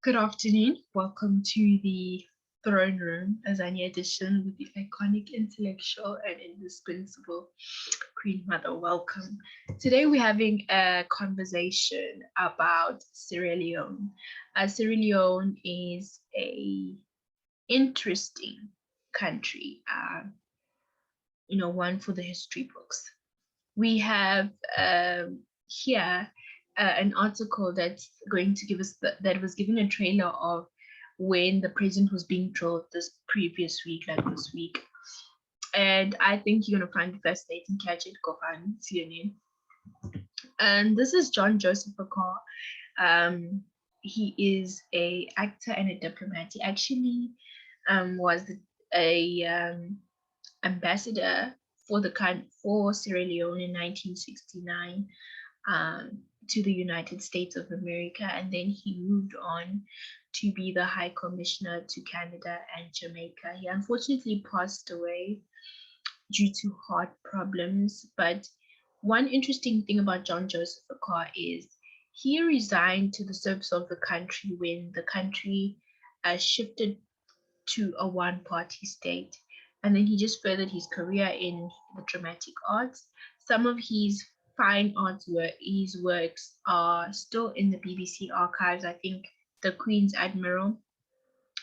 Good afternoon. Welcome to the Throne Room AZANIA edition with the iconic, intellectual, and indispensable Queen Mother. Welcome. Today we're having a conversation about Sierra Leone. Sierra Leone is a interesting country, one for the history books. We have here an article that's going to give us that was given a trailer of when the president was being drilled this previous week, like this week. And I think you're gonna find it fascinating. Catch it, go on, see your name. And this is John Joseph Akar. He is a actor and a diplomat. He actually was a ambassador for Sierra Leone in 1969 to the United States of America, and then he moved on to be the High Commissioner to Canada and Jamaica. He unfortunately passed away due to heart problems, but one interesting thing about John Joseph Akar is he resigned to the service of the country when the country shifted to a one-party state. And then he just furthered his career in the dramatic arts. Some of his fine arts his works are still in the BBC archives. I think The Queen's Admiral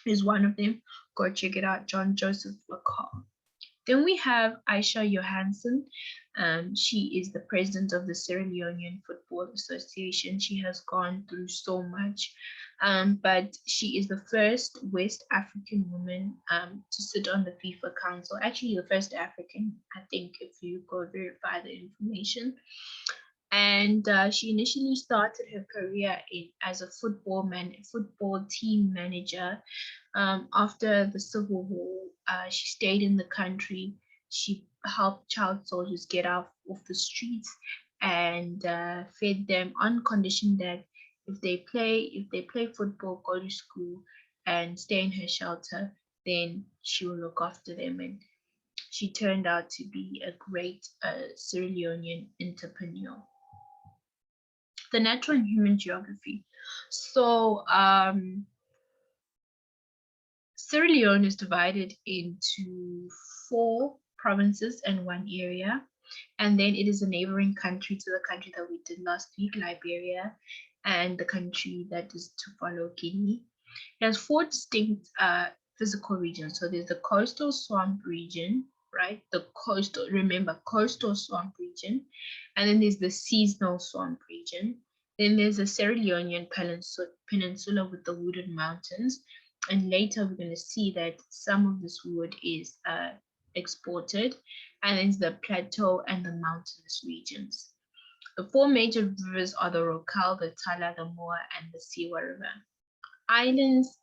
is one of them. Go check it out, John Joseph Akar. Then we have Aisha Johansson. She is the president of the Sierra Leonean Football Association. She has gone through so much, but she is the first West African woman to sit on the FIFA Council. Actually, the first African, I think, if you go verify the information. And she initially started her career as a football team manager. After the Civil War, she stayed in the country. She helped child soldiers get out of the streets and fed them on condition that if they play football, go to school, and stay in her shelter, then she will look after them. And she turned out to be a great Sierra Leonean entrepreneur. The natural and human geography. So Sierra Leone is divided into 4 provinces and 1 area. And then it is a neighboring country to the country that we did last week, Liberia, and the country that is to follow, Guinea. It has 4 distinct physical regions. So there's the coastal swamp region, right? Remember, coastal swamp region. And then there's the seasonal swamp region. Then there's the Sierra Leonean peninsula with the wooded mountains. And later we're going to see that some of this wood is exported. And then the plateau and the mountainous regions. The 4 major rivers are the Rokal, the Tala, the Moa, and the Siwa River. Islands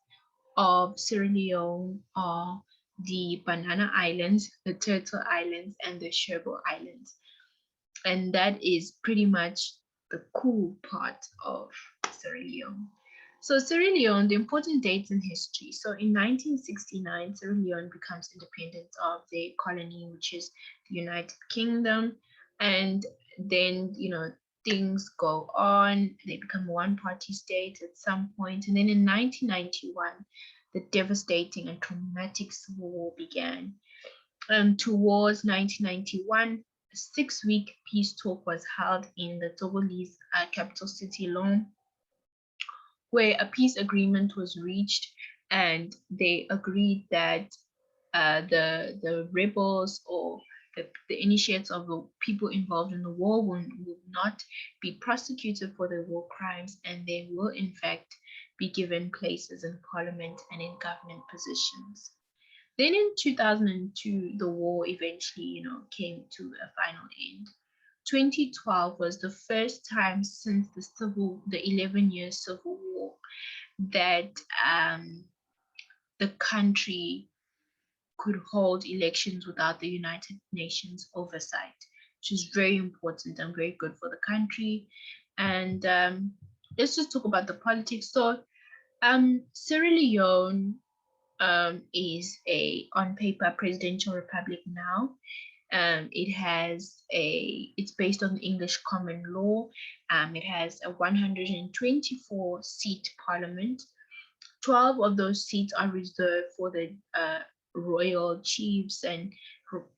of Sierra Leone are the Banana Islands, the Turtle Islands, and the Cherbourg Islands. And that is pretty much the cool part of Sierra Leone. So Sierra Leone, the important dates in history. So in 1969, Sierra Leone becomes independent of their colony, which is the United Kingdom. And then, things go on. They become a one-party state at some point. And then in 1991, the devastating and traumatic civil war began. Towards 1991, a 6-week peace talk was held in the Togolese capital city, Lome, where a peace agreement was reached, and they agreed that the rebels or the initiates of the people involved in the war would not be prosecuted for their war crimes, and they will in fact be given places in parliament and in government positions. Then in 2002, the war eventually, came to a final end. 2012 was the first time since the 11-year civil war that the country could hold elections without the United Nations oversight, which is very important and very good for the country. And let's just talk about the politics. So Sierra Leone is on paper, presidential republic now. It's based on English common law. It has a 124 seat parliament. 12 of those seats are reserved for the royal chiefs, and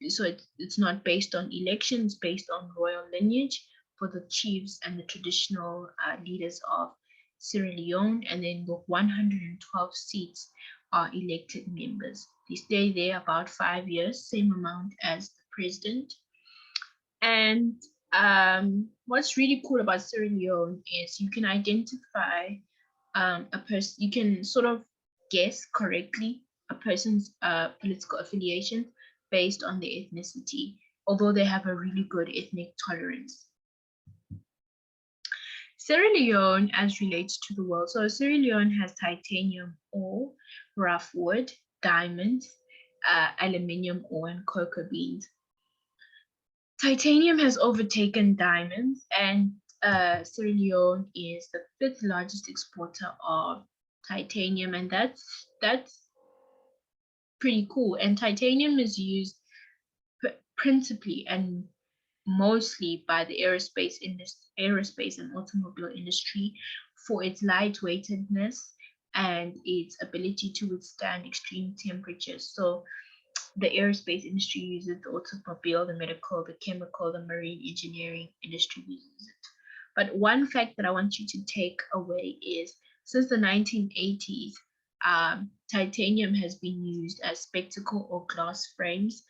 so it's not based on elections, based on royal lineage for the chiefs and the traditional leaders of Sierra Leone. And then the 112 seats are elected members. They stay there about 5 years, same amount as the president. And what's really cool about Sierra Leone is you can identify a person, you can sort of guess correctly a person's political affiliation based on their ethnicity, although they have a really good ethnic tolerance. Sierra Leone as relates to the world. So Sierra Leone has titanium ore, rough wood, diamonds, aluminium ore, and cocoa beans. Titanium has overtaken diamonds, and Sierra Leone is the 5th largest exporter of titanium, and that's pretty cool. And titanium is used principally and mostly by the aerospace and automobile industry for its lightweightedness and its ability to withstand extreme temperatures. So the aerospace industry uses the automobile, the medical, the chemical, the marine engineering industry uses it. But one fact that I want you to take away is since the 1980s, titanium has been used as spectacle or glass frames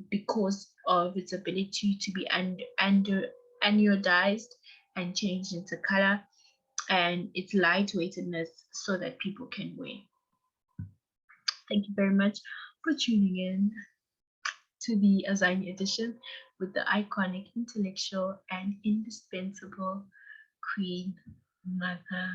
because of its ability to be anodized and changed into color, and its lightweightedness so that people can wear. Thank you very much for tuning in to the AZANIA edition with the iconic, intellectual, and indispensable Queen Mother.